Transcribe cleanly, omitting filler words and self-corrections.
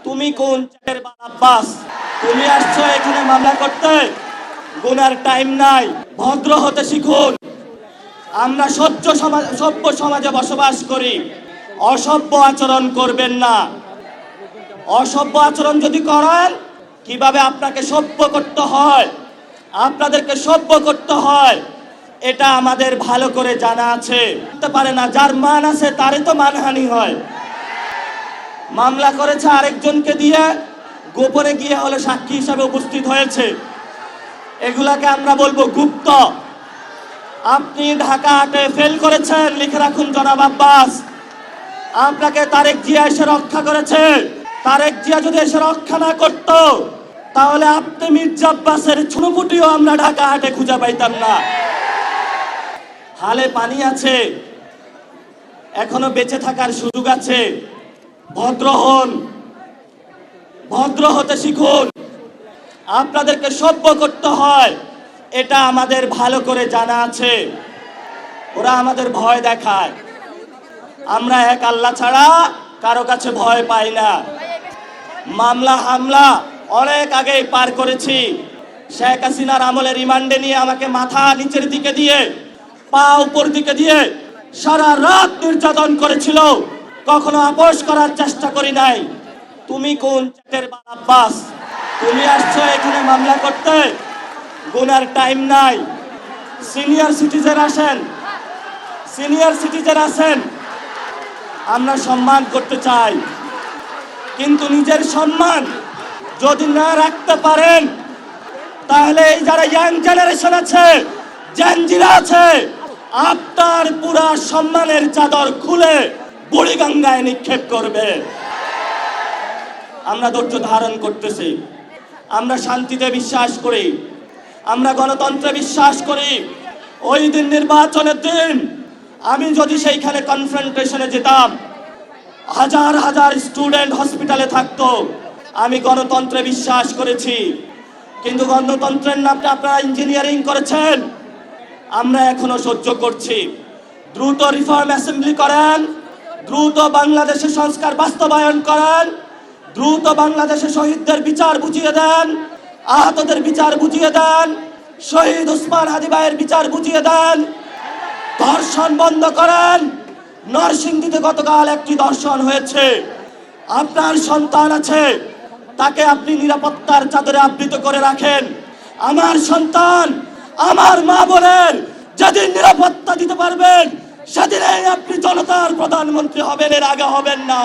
তুমি কোন চাটের আব্বাস? তুমি আসছো এখানে মামলা করতে? গুনার টাইম নাই, ভদ্র হতে শিখুন। আমরা সভ্য সমাজে বসবাস করি, অসভ্য আচরণ করবেন না। অসভ্য আচরণ যদি করেন, কিভাবে আপনাকে সভ্য করতে হয়, আপনাদেরকে সভ্য করতে হয়, এটা আমাদের ভালো করে জানা আছে। করতে পারে না, যার মান আছে তারই তো মানহানি হয়। মামলা করেছে আরেকজনকে দিয়ে, গোপনে গিয়ে হলে সাক্ষী হিসাবে উপস্থিত হয়েছে। এগুলাকে আমরা বলবো গুপ্ত। আপনি ঢাকা হাটে ফেল করেছেন, লিখে রাখুন জনাব আব্বাস। আপনাকে তারেক জিয়া এসে রক্ষা করেছে। তারেক জিয়া যদি এসে রক্ষা না করত, তাহলে আপনি মির্জা আব্বাসের ছুনোপুটিও আমরা ঢাকা হাটে খুঁজে পাইতাম না। হালে পানি আছে, এখনো বেঁচে থাকার সুযোগ আছে। ভদ্র হন, ভদ্র হতে শিখুন। আপনাদেরকে সভ্য করতে হয়, এটা আমাদের ভালো করে জানা আছে। ওরা আমাদের ভয় দেখায়, আমরা এক আল্লাহ ছাড়া কারো কাছে ভয় পাই না। মামলা হামলা অনেক আগেই পার করেছি। শেখ হাসিনার আমলে রিমান্ডে নিয়ে আমাকে মাথা নিচের দিকে দিয়ে, পা উপর দিকে দিয়ে সারা রাত নির্যাতন করেছিল, কখনো আপোষ করার চেষ্টা করি নাই। তুমি কোন চাটের আব্বাস? তুমি আসছো এখানে মামলা করতে? গুনার টাইম নাই। সিনিয়র সিটিজেন আসেন, সিনিয়র সিটিজেন আসেন। আমরা সম্মান করতে চাই, কিন্তু নিজের সম্মান যদি না রাখতে পারেন, তাহলে এই যারা ইয়াং জেনারেশন আছে, জেনজিরা আছে, আপনার পুরা সম্মানের চাদর খুলে বুড়িগঙ্গায় নিক্ষেপ করবে। আমরা ধৈর্য ধারণ করতেছি। আমরা শান্তিতে বিশ্বাস করি, আমরা গণতন্ত্রে বিশ্বাস করি। ওই দিন নির্বাচনের দিন আমি যদি সেইখানে কনফ্রন্টেশনে যেতাম, হাজার হাজার স্টুডেন্ট হসপিটালে থাকতো। আমি গণতন্ত্রে বিশ্বাস করেছি, কিন্তু গণতন্ত্রের নামটা আপনারা ইঞ্জিনিয়ারিং করেছেন। আমরা এখনো সহ্য করছি। দ্রুত রিফর্ম অ্যাসেম্বলি করেন, দ্রুত বাংলাদেশের সংস্কার বাস্তবায়ন করেন, দ্রুত বাংলাদেশের শহীদদের বিচার বুঝিয়ে দেন, আহতদের বিচার বুঝিয়ে দেন, শহীদ ওসমান হাদি ভাইয়ের বিচার বুঝিয়ে দেন। ধর্ষণ বন্ধ করেন। নরসিংদীতে গতকাল একটি ধর্ষণ হয়েছে। আপনার সন্তান আছে, তাকে আপনি নিরাপত্তার চাদরে আবৃত করে রাখেন। আমার সন্তান, আমার মা বোনের যেদিন নিরাপত্তা দিতে পারবেন, সেদিনই আপনি জনতার প্রধানমন্ত্রী হবেন। এর আগে হবেন না।